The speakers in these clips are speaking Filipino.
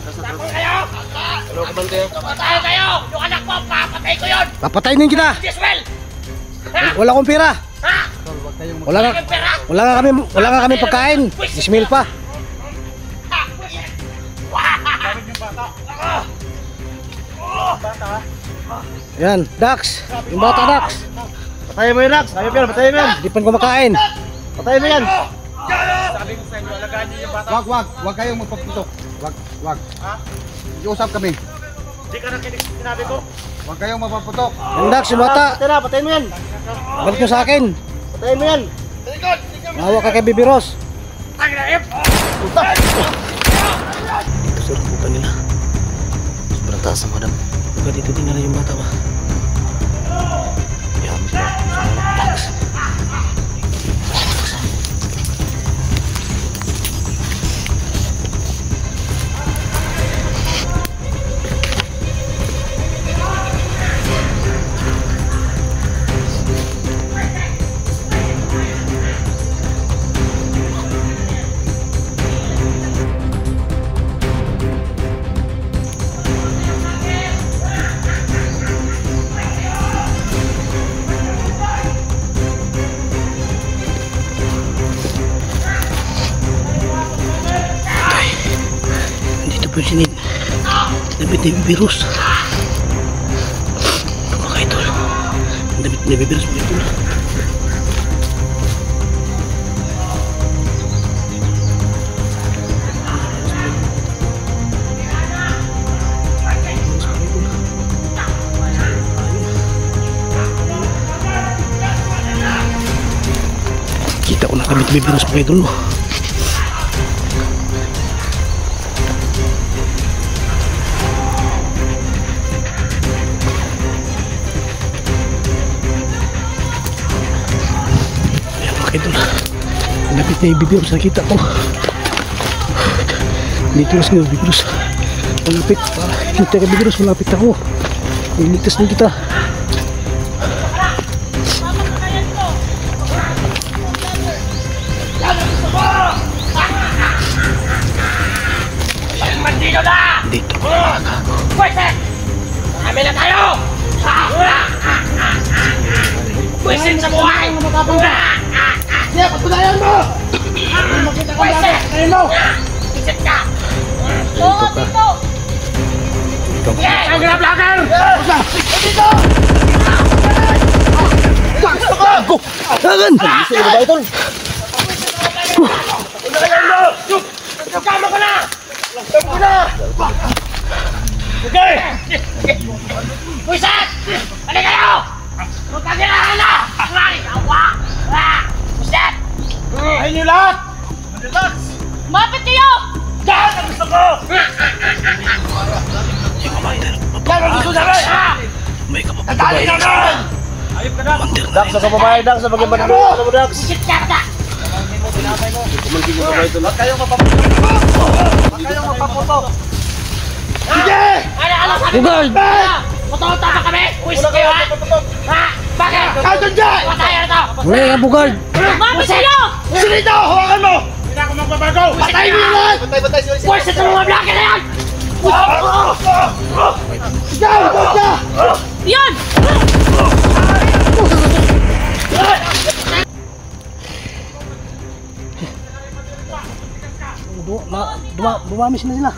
Tapos kayo! Hello, Commander. Patay kayo! Yung anak mo, papatay ko yun! Papatayin din kita. Diswell! Wala akong pera. Ha? Wala nga kami pagkain. Dismil pa. Yan, Dax. Yung bata, Dax. Patayin mo yun, Dax. Ayaw yan, patayin mo yan. Hindi pa kumakain. Patayin mo yan. Sabi ko sa inyo, alagaan niyo yung bata. Wag kayong magpaputok. Wag. Ha? Iusap kami. Hindi ka nakinig sa sinabi ko. Wag kayong mapaputok. Yung Dax, yung bata. Patayin mo yan. Balik mo sa akin. Patayin mo yan. Mahawa ka kay Bibi Ros. Ang naip! Dito sa rumpukan nila. Sobrang taas ang madam. Baka dito din na yung bata ba? Yan mo sila. Dax. Pwede David na virus. Ito mga idol. David na virus mga idol. Kita ko na kami virus mga idol. Lapit na yung bibirus, nakita ko dito mas nga bibirus malapit, kita ka bibirus, malapit ako iligtas na kita. Bandido na! Dito Pwese! Marami na tayo! Pwesin sa buhay! Sige, patunayan mo! Pwese! Patunayan mo! Isit ka! Oo, dito! Ang grab lager! Dito! Gago! Agan! Sige ba ito? Patunayan mo! Kama ko na! Langtang ko na! Sige! Pwisit! Ano kayo? Magkagirahan na! Ay! Awa! Pwisit! Ayun nyo lahat! Relax! Mapit kayo! Dahil ang gusto ko! Dahil ang gusto namin! May Nadali kapapabay. namin! Ayop ka na! Dax, sa kababayan, Dax, sa bagay ba mo, Dax? Pwisit ka na! Huwag kayong mapaputok! Huwag kayong mapaputok! Sige! Ano sabi mo? Bugard! Matulog tama kami? Pwisit kayo ha? Ha? Bakit? Kaldo dyan! Patayan na to! Wala nga Bugard! Mapit kayo! Sige dito! Hawakan mo! Hindi na ako magbabago! Patayin mo yung lahat! Patay, sige! Pwisit sa mga blake na yan! Sige! Huwag ka! Yan! Dumami sila sila.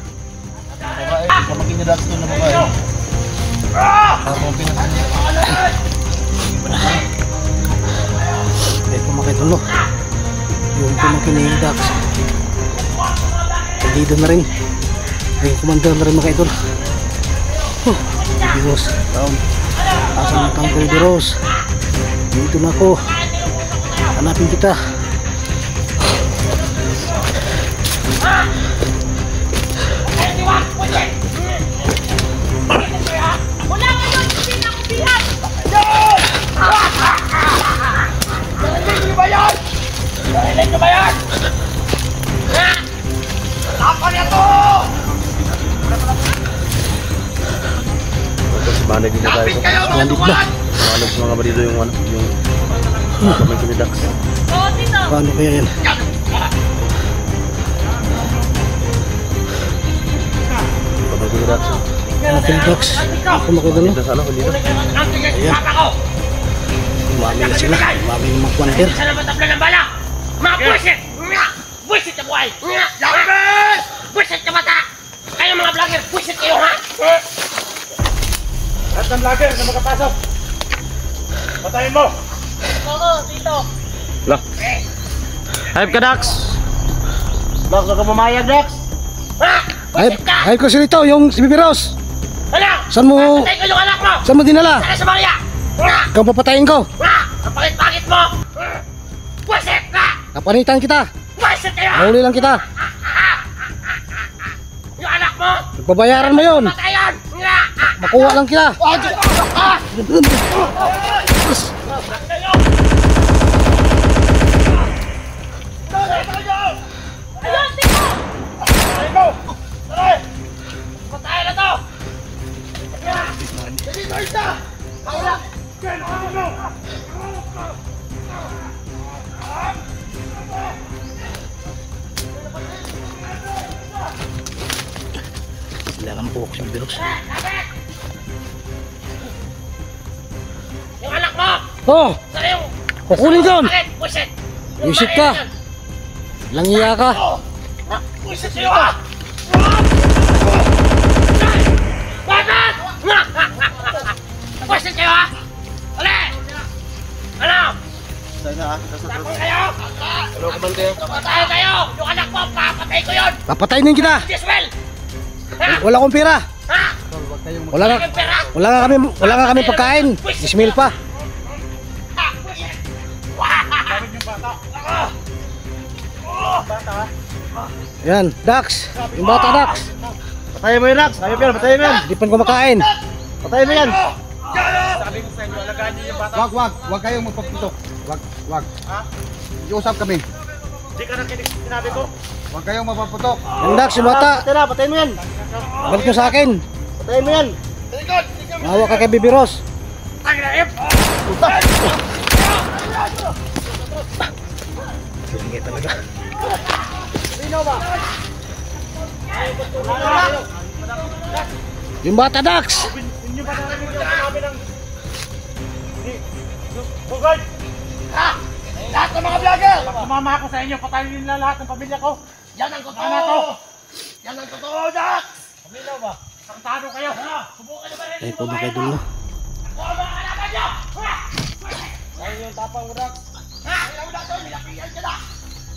Kamagin niya Dax doon na babae. Ito mga kaitulo. Yung pumangkin ni Dax. Dito na rin. Ay, kumandar na rin mga kaitulo. Bibiros. Asan na kang Bibiros? Dito na ako. Hanapin kita. Wala kayo! Hindi na ako bihan! Narinig niyo ba yan? Narinig niyo ba yan? Lapan niya to! Banag din na tayo. Kapit kayo mga Bandit ba? duwan! Banag sa mga balido yung ano, yung kamagin ni Dax. Oo, dito! Paano kaya yan? aking ducks. Ako mga idol. Dito sa ano, dito. Ayan. Umami na sila. Umami yung mga kwanter. Sana matabla ng bala! Mga buwisit! Buwisit na buhay! Laban! Buwisit na mata! Kayo mga vlogger, buwisit kayo ha! Lahat ng vlogger na makapasok! Patayin mo! Oo, dito. Lah. Hype ka, Dax. Dax, huwag ka pumayag, Dax! Ha? Buwisit ka! Ay ko silito, yung si Bibi Rose. Ano? Saan mo, Patay ko yung anak mo! saan mo dinala? Sana sa Maria! Ikaw papatayin ko. Ang pangit-pangit mo! Buwisit ka! Kapanitan kita. Buwisit kayo! Mahuli lang kita. Yung anak mo! Babayaran mo yun. Patayan! Makuha lang kita. Ayun, dito. Patayan na to! Dito isa! Hawla! Kailangan po ako si Bibi Rose. Yung anak mo! Oh, Sana yung... kukunin ko. Bakit? Buwisit! Yung Buwisit bakit ka. yan? Langiya ka. Buwisit kayo ha! Bakit? Buwisit kayo ha! Uli! Ano? Takot kayo! Ano ka bante? Patay kayo! Yung anak mo, papatay ko yun! Papatayin din kita. Diswell! Ha? Wala akong pera. Ha? Wala nga, Yung pera! wala nga kami pagkain. Ismail pa. Ha? Buwisit! Sabi yung bata! Yan, Dax. Yung bata, Dax. Patayin mo yun, Dax. Ayaw yan, patayin mo yan. Hindi pa kumakain. Patayin mo yan. Sabi ko sa inyo, alagaan niyo yung bata. Wag kayong magpaputok. Wag. Ha? Iusap kami. Hindi ka nakinig sinabi ko. Wag kayong magpaputok. Yan, Dax, yung bata. Patayin mo yan. Balik mo sa akin. Patayin mo yan. Mahawa ka kay Bibi Rose. Ang naip! Sige talaga. Yung bata, Dax. Hindi ba narinig yung sinabi ng... Bugod! Ha? Lahat ng mga vlogger! Pag sumama ako sa inyo, patayin nila lahat ng pamilya ko. Yan ang totoo! Ano to? Yan ang totoo, Dax! Pamilya ba? Santado kayo! Subukan nyo ba rin Ay yung po mga babae idol mo? no. Huwag mga kalaban nyo! Ha? Ayun yung tapang mo, Dax. Ha? Ayaw mo na ito, nilapihan ka na!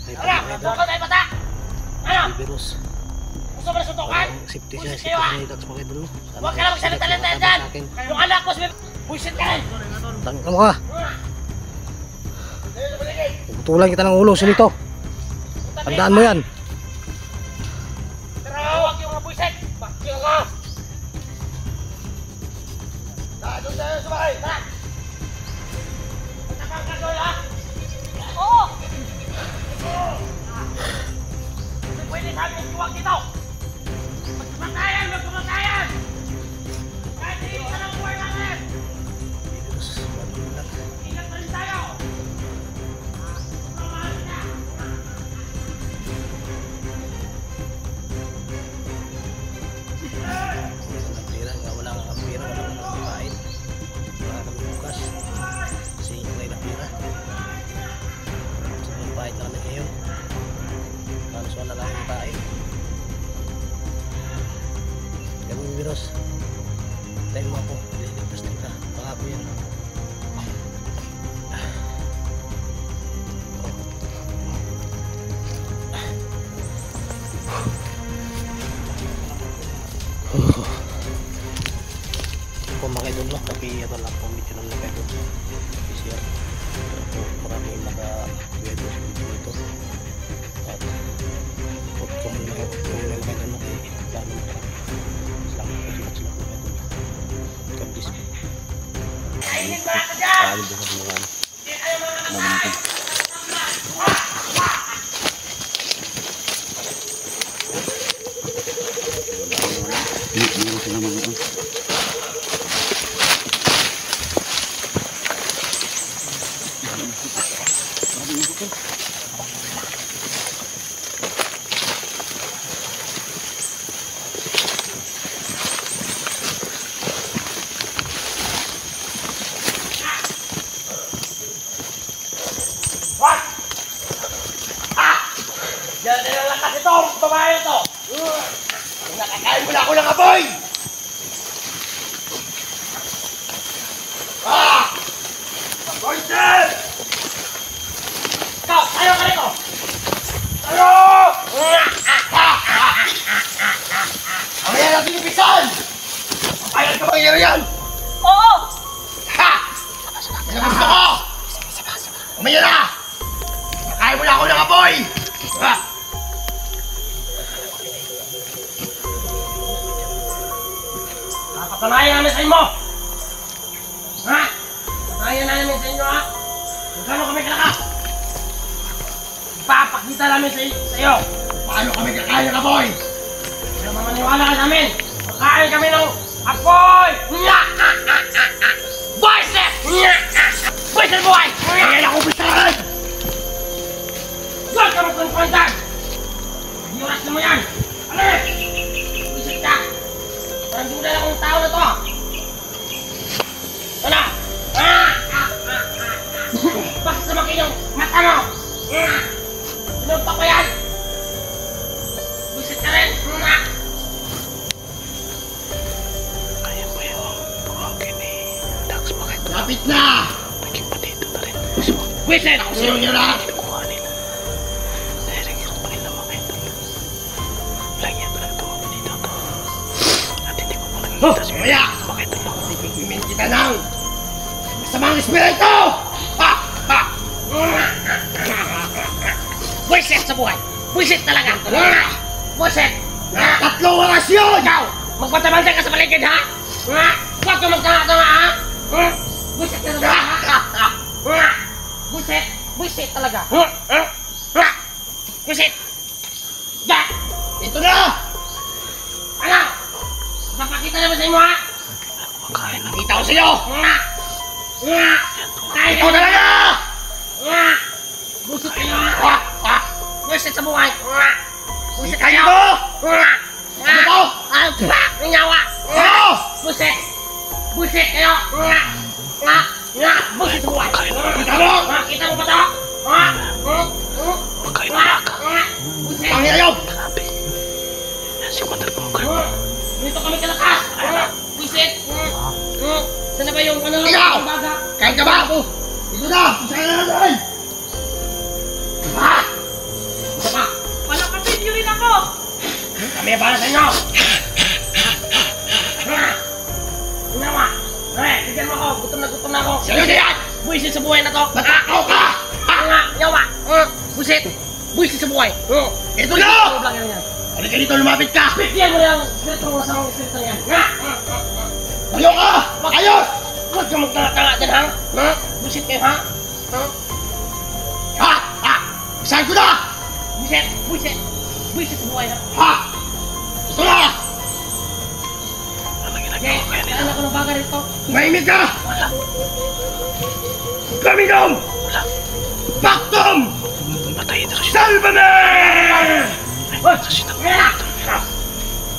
Ay po Ano? mga idol. Subukan tayo bata! Ano? Bibi Rose. Gusto mo na suntukan? Safety siya. Buisit Safety kayo ha? siya, Dax mga idol no. Huwag ka na magsalita-lita dyan! Yung anak ko, buisit ka rin! Tangka mo ka. Putulan kita ng ulo. Silito. Tandaan mo yan. Huwag yung mga buisit! Bakit ka! Doon tayo sa bahay! Tara! Matapang ka doon ha! Oo. Hindi pwede sabi ng iwag dito! Magkumatayan! Magkumatayan! Kahit hindi ka ng buhay namin! Ingat pa rin tayo! Pera nga, wala nga kang pera, wala nga kang kain. Wala kami bukas. Kasi hintay na pera. So yung pahit na kami ngayon. Halos wala lang yung kain. Kaya mo yung virus. Tayo mo ako, liligtas din ka. Pangako yan. Kung mga idol no, tapi ito lang kung medyo lang kayo i-share. Maraming mga-video sa video ito. At kung mga kayo no, kay plano mo kami. Salamat po sila po idol. God bless you. Kainin ba ka dyan? Paano ba sa mga ano? Hindi kayo mga Hindi sila mag-uun. Nakakain mo na ako ng apoy! Ah! Poison! Ikaw! Tayo ka rito! Tayo! Mamaya natin ibisan! Papayag ka bang yan? Oo! Ha! Yan ang gusto ko! Mamaya na! Nakakain mo na ako ng apoy! Ha! Papatunayan namin sa inyo! Ha? Papatunayan namin sa inyo, ha? Magkano kami kalakas? Ipapakita namin sa iyo! Paano kami kakain ng apoy? Kaya mamaniwala ka sa amin! Kakain kami ng apoy! Bicep! Bicep boy! Kaya ako bisahan! Huwag ka magkonfrontan! Iuras mo yan! Ano eh? Bicep ka! Parang duda na akong tao na to! Ano? Bakit sumakin yung mata mo? Sinuntok ko yan! Bicep ka rin! Kaya ba yung pumangkin ni Dax makita? Lapit na! Naging patito na rin. Bicep! Ako sa'yo nyo na! Kinukuha nila. Nahirigil pa nila makita. Lagi yan talaga tumawag dito to. At hindi ko pa nakikita si Kaya! makita lang. Sipigmin kita ng masamang espiritu! Ha! Ha! Buisit sa buhay! Buisit talaga! Buisit! Tatlong oras yun! Ikaw! Magpatabantay ka sa paligid, ha? Huwag ka magtanga-tanga, ha? Buisit ka talaga, ha? Buisit! Buisit talaga! Buisit! Ito na! Ano? Papakita naman sa inyo, ha? Makain ng Kita ko sa iyo! Ikaw talaga! Busit kayo! Busit sa buhay! Busit kayo! Ano to? Nanyawa! Busit! Busit kayo! Busit sa buhay! Kita mo! Kita mo ba to? Makain ng baka. Busit! Pangin kayo! Grabe. Yan si Mother Bunker. Dito kami kalakas! Busit! Sana ba yung ano lang? Ikaw! Kain ka ba? Dito na! Saan na natin? Ha? Isa pa! Palakasin niyo rin ako! Kami para sa inyo! Ginawa! Bigyan mo ako! Gutom na ako! Sa'yo na yan! Buisit sa buhay na to! Matakaw ka! Yawa! Buisit! Buisit sa buhay! Ito na! Halika dito, lumapit ka! Bigyan mo na yung spirito mo sa mga spirito yan! Ayaw ka! Ayos! Huwag ka magtanga-tanga dyan, ha? Buisit kayo, ha? Ha? Ha? Isahin ko na! Buisit! Buisit! Buisit sa buhay, ha? Ha? Ito na! Ano ginagawa ko kaya nila? Kailan ako ng baga rito? Mahimik ka! Kamigom! Wala. Baktom! Patayin na siya. Salvame! Sa sinang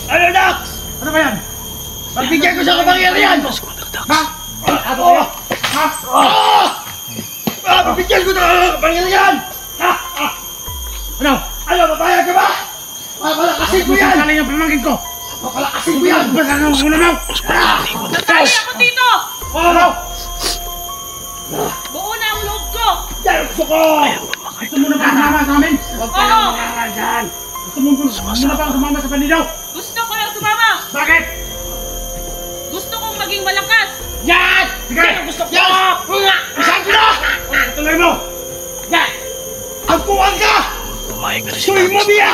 Ano, Dax? Ano ba yan? Magbigay ko sa kapangyarihan! si Mother Dax. Ha? Ano ba? Ha? Magbigay ko sa kapangyarihan! Ha? Ano? Ano, papayag ka ba? Papalakasin ko yan! Papalakasin yung pamangkin ko! Papalakasin ko yan! Basta nang muna mo! Natali ako dito! Ano? Buo na ang loob ko! Yan gusto ko! Gusto mo na ba sumama sa amin? Huwag ka nang makakadyan! Gusto mo na ba sumama sa pandidaw? Gusto ko lang sumama! Bakit? Gusto kong maging malakas! Yan! Sige! Yan ang gusto ko! Isang ko na! Tuloy mo! Yan! Agpuan ka! Pumayag na rin si Suy mo Dax. biya!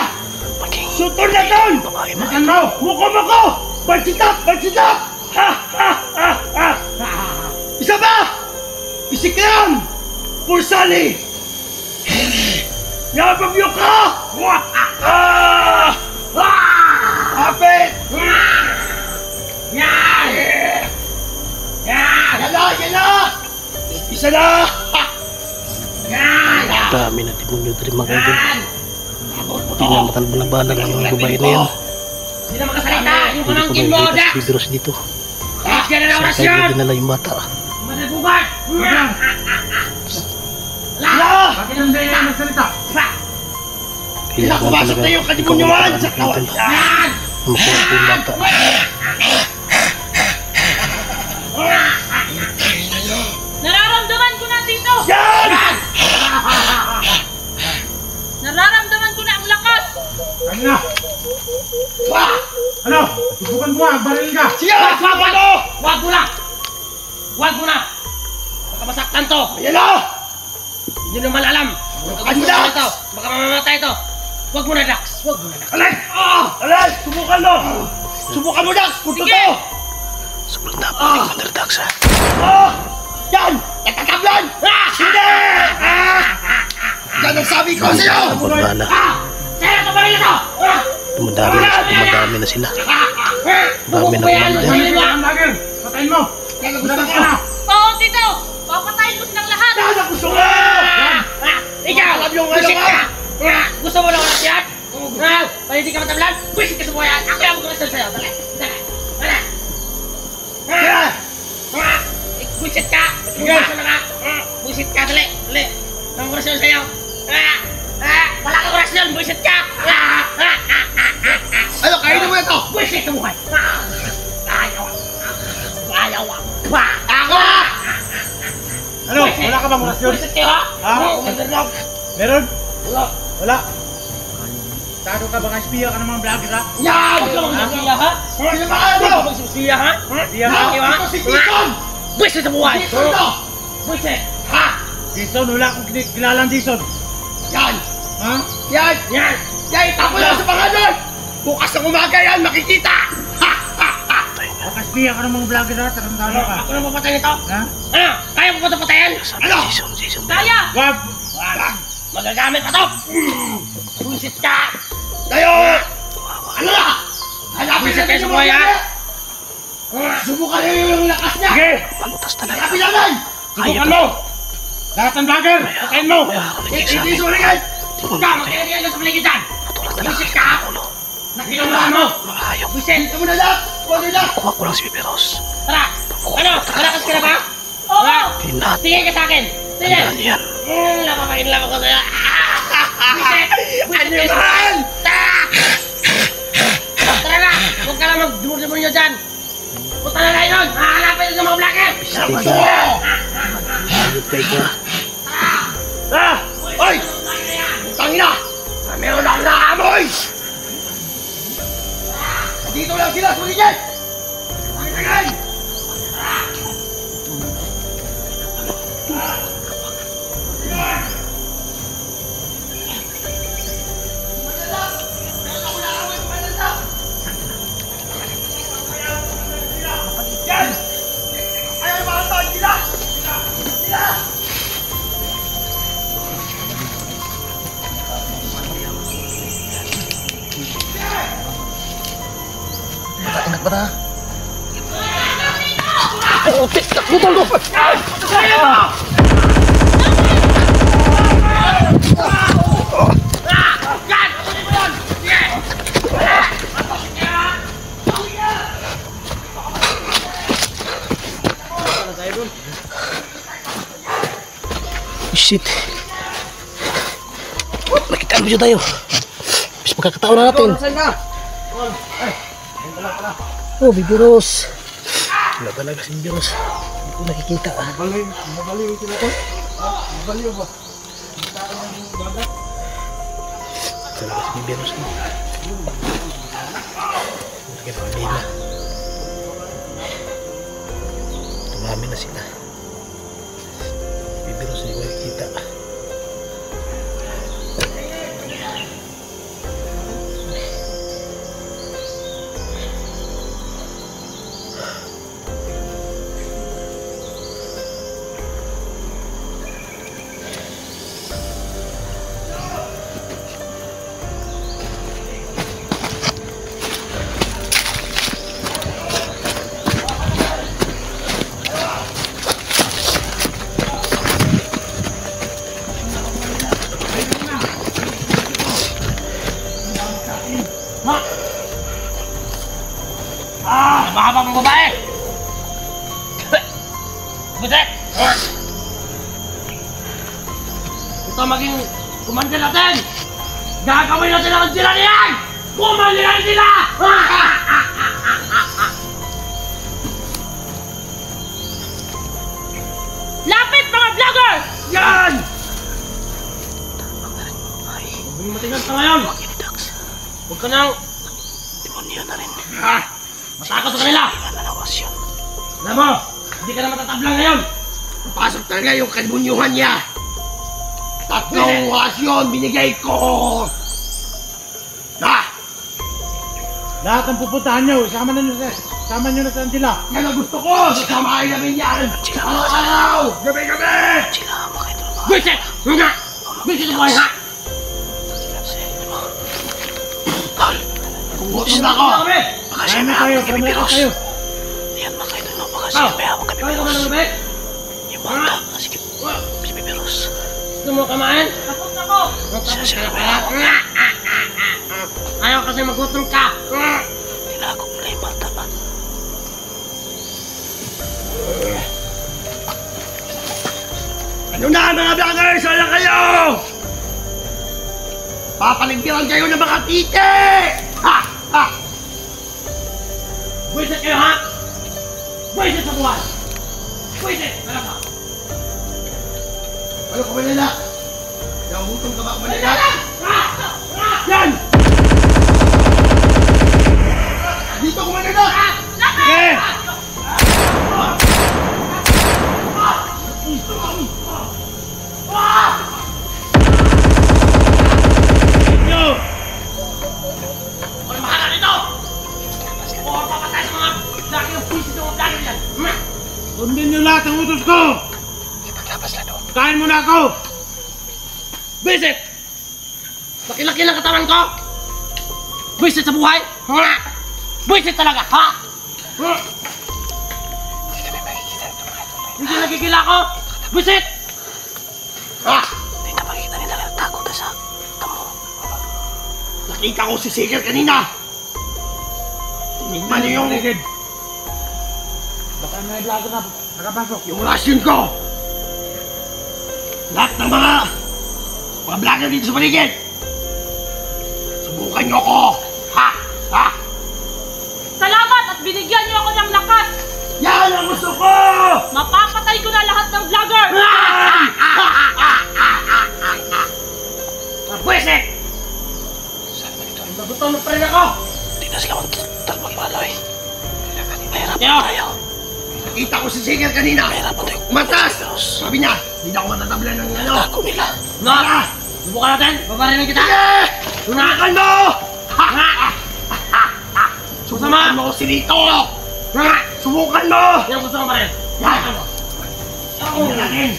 Maging Sutol na ton! babae Makan mo! Muko! Bansitap! Bansitap! Ha! Ha! Ha! Ha! Isa pa! Isiklam! Pursali! Yababyo ka! Kapit! Yan! Yan! Yan na! Isa na! Yan! dami na demonyo dari mga idol. Yan! Hindi na makalabalabalan ang mga babae na yan. Hindi na makasalita! Yung Hindi ko pamangkin mo, nakikita Dax! si Bibiros dito. Bigyan na ng Sa orasyon! kaya dinala yung bata. Managubat! Wala! Bakit hindi na magsalita? Kailangan Pinapasok talaga na yung ikaw kadimonyoan ang sa kawan! idol. Yan! Makuha po yung bata. Nararamdaman ko na dito! Yan! Nararamdaman ko na ang lakas! Ano na? Ano? Subukan mo nga, baril ka! Sige! Wag mo! Wag mo na! Wag mo na! Baka masaktan to! Ayan na! Hindi naman alam! Ano na? Baka mamamatay to! Wag mo na, Dax! Wag mo na, Dax! Alay! Alay! Subukan mo! Subukan mo, Dax! Punto Sige! to! Sobrang dapat Commander Dax ha. Yan! Nagkakablan! Hindi! Yan ang sabi ko sa'yo! Pagmana. Sa'yo ito baril ito! Dumadami na sila. Dami na Commander. Ang bagay! Patayin mo! Yan ang gusto ko! Oo, Tito! Papatayin ko silang lahat! Yan ang gusto ko! Ikaw! Buisit ka! Gusto mo lang ulit yan? Pwede di ka matablan? Buisit ka sa buhay! Ako yung magkakas sa'yo! Dali! Dali! Dali! Buisit ka! Buisit ka! Dali! Dali! Ang kurasyon sa'yo! Wala kang kurasyon! Buisit ka! Ano? Kainin mo ito! Buisit ka buhay! Ayaw! Ayaw! Ako! Ano? Wala ka bang orasyon? Buisit kayo ha? Ha? Meron? Wala! Wala. Tado ka bang espiya ka ng mga vlogger ha? Yan! Huwag ka magsusiya ha? Sino ba ka? Huwag ka magsusiya ha? Espiya ka? Ito si Tison! Buisit sa buhay! Tison to! Buisit! Ha? Jason, wala akong kilalang Jason. Yan! Ha? Yan! Yan! Yan! Itapo lang sa mga doon! Bukas ng umaga yan! Makikita! Ha! Ha! Ha! Baka espiya ka ng mga vlogger ha? Tarantado ka. Ako na papatay nito? Ha? Ano? Kaya mo pa ito patayan? Ano? Jason. Kaya! Wag! Wala! Magagamit pa ito! Buisit ka! Tayo! Ano na? Hanapin natin sa buhay ha? Subukan niyo yung lakas niya! Sige! Pantas talaga. Hanapin natin! Subukan mo! Lahat ng vlogger! Patayin mo! Hindi suligan! Huwag ka! Magkailangan ka sa paligitan! Buisit ka! Nakinulaan mo! Mga hayop. Buisit! Ito mo na lang! Huwag mo na! Kuha ko lang si Piperos. Tara! Ano? Malakas ka na ba? Oo! Pinat. Tingin ka sa akin! Tingin! Tandaan yan. Napapakailan ako sa'yo! Buisit! Ano yan? Tara na! Huwag ka lang mag-dumur-dumur nyo dyan! Punta na kayo nun! Hahanapin ng mga vlogger! Gusto ko. Hayop kayo ka. Hoy! Tangina! Meron akong naamoy! Dito lang sila! Suligid! Tangin! Yan! Ayaw mga tao! Sila! Sila! Ingat ba na? Yan! Tuloy mo yun! Sige! Shit. Nakita mo tayo. Bis magkakataon na natin. Oh, Bibiros. Wala talaga si Bibiros. Hindi ko nakikita. Mabaliw sila ko. Mabaliw ba? Talaga si Bibiros. Nakita ko nila. Tumami na sila. Bibiros hindi ko nakikita. Mahaba mong babae! Buset! Ito maging kumandil natin! Gagawin natin ang sila niyan! Bumalihan sila! Lapit mga vlogger! Yan! Huwag mong matingan ka ngayon! Huwag ka nang... Demonyo na rin. Matakot sa kanila! Kailan nalawas yun? Alam mo, hindi ka na matatablang ngayon! Papasok talaga yung kalimunyuhan niya! Tatlong rasyon binigay ko! Lahat ng pupuntahan nyo, sama nyo na sa Angela. Yan ang gusto ko! Sasamahin namin yan! Araw-araw! Gabi-gabi! Sila mga idol mga. Bisit! Nga! Bisit mo ha! Tol, Kung gutom na ako! baka siya Kaya may na kayo, hawak kami kaya na Piros. kayo. Yan mga idol no, baka siya may hawak kami Kaya ka ba Piros. ng gabi? Yung mga tao na sige, Bibi Piros. Gusto mo kamain? Tapos na ko! Siya may hawak. Ayaw kasi magutom ka! Tinago mo na yung bata. Ano na mga vloggers? Wala kayo! Papaligtiran kayo ng mga titi! Ha! Ha! Buwisit kayo ha! Buwisit sa buwan! Buwisit! Talaga! Ano ka Manila? Nahuhutong ka ba Manila? Yan! Dito ko Manila! Sige! Inyo! Ano mahala nito? O papatay sa mga laki ng puwisit ng mga vlogger yan! Sundin nyo lahat ang utos ko! Ipaglapas na doon. Kain mo na ako! Visit! Laki-laki ng katawan ko! Visit sa buhay! Ha! Visit talaga! Ha! Ha! Hindi kami makikita ito mga idol. Hindi nagigila ko! Visit! Ha! Hindi na makikita nila nagtago na sa tamo. Nakita ko si Sigel kanina! Tinigman niyo yung... Ligid. Baka may vlogger na nakapasok. yung rasyon ko! Lahat ng mga vlogger dito sa paligid! Subukan niyo ako! Ha! Ha! Salamat at binigyan niyo ako ng lakas! Yan ang gusto ko! Mapapatay ko na lahat ng vlogger! Pwesek! Saan ba ito? Nagutom na pa rin ako! Hindi na sila magpapaloy. Mahirapan Yo! tayo. Nakita ko si Sigel kanina! Mahirapan tayo. Matas! Piros. Sabi niya, hindi na ako matatablan ng ano! Tago nila. Naka! Subukan natin! Babarinig kita! Sige! Tunakan mo! Ha! Ha! Ha! Ha! Subukan mo si Lito! Ha! Subukan mo! Yan gusto ko pa rin! Yan! Tignan natin!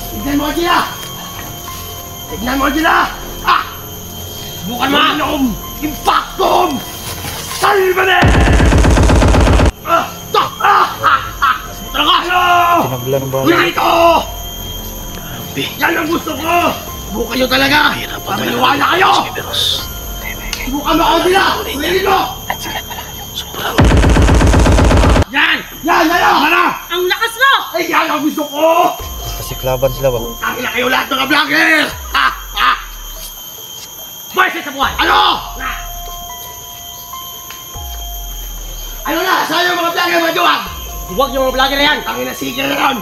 Tignan mo sila! Tignan mo sila! Ha! Subukan mo! Inom! Impactum! Salvane! Ah! Ta! Ah! Ha! Ha! Talaga! Tinaglan ng Wala ito! Grabe. Yan ang gusto ko! Subukan nyo talaga! Mahirapan Pamiliwala kayo! Si Piros. Subukan mo ako nila! Pwede nyo! Sobrang Yan! Yan! Yan! Yan! Ang lakas mo! Ay, yan ang gusto ko! Kasi klaban sila ba? Tangin na kayo lahat mga vlogger! Ha! Ha! Buwisit sa buwan! Ano? Ano na? Saan yung mga vlogger mga duwag? Huwag yung mga vlogger yan! Tangin na seeker na ron!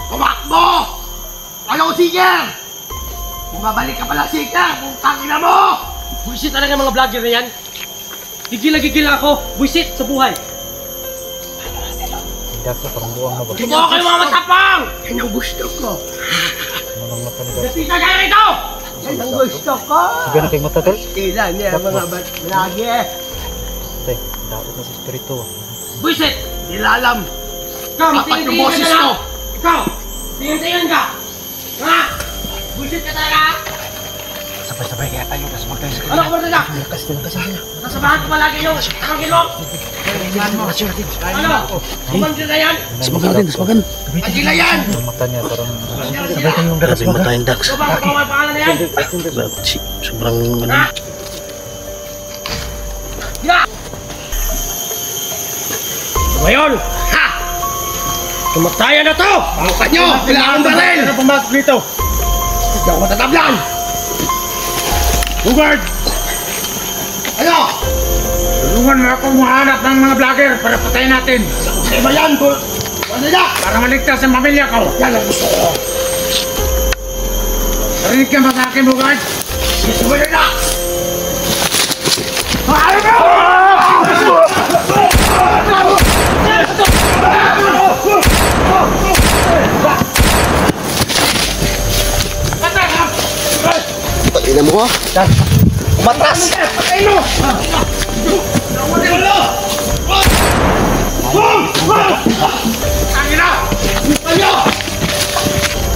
Tumakbo! Ano seeker? Kung babalik ka pala seeker, kung tangin na mo! Buwisit talaga mga vlogger na yan! Gigil na gigil ako! Buwisit sa buhay! Dako, parang buwang na ba? Hindi ko kayo mga matapang! Yan ang gusto ko! Manang mata ni Dako. Napita kayo rito! Yan ang gusto ko! Sige na kayong mata, tol. Ilan niya mga vlogger! Tay, dapat na sa espiritu. Buwisit! Nilalam! Ikaw, Apat yung boses ka na! ko. Ikaw! Tingin-tingin ka! Ha? Buwisit ka talaga! Sabay-sabay kaya tayo, mas magtayo sa Ano ka ba talaga? Lakas ko lang kasi sila. Nasabahan ko palagi yung tangin mo! Ano? Kumandil na yan! Samagan natin, samagan. Andil na yan! Ang mata niya parang... Sabay kayong Grabe yung mata yung Dax. Ito ba ang kawal pangalan na yan? Sobrang ano. Ha? Ya! Ngayon! Ha! Tumatayan na to! Pamukan nyo! Kailangan ba rin? Ano pumasok dito? Hindi ako matatablan! Bugard! Ano? Tulungan mo ako mahanap ng mga vlogger para patayin natin. Problema yan, Tol. Ano na? Para maligtas ang pamilya ko. Yan ang gusto ko. Narinig ka ba sa akin, Bugad? Gusto mo yun na! Ina mo ko? Matras! Patay mo! Wala! Ang ina! Ano?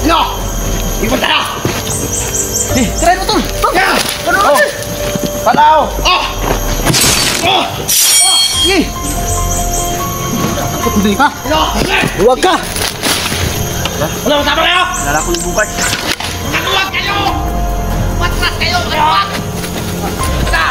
Ano? Iwan na! Try mo tol! Yan! Ano Oh! Palaw! Ah! Ah! Sige! Hindi ka. Ano? Huwag ka! Wala mo tama kayo! Lala ko yung bukat. Nakuwag kayo! Matras kayo! Kayo! Basta!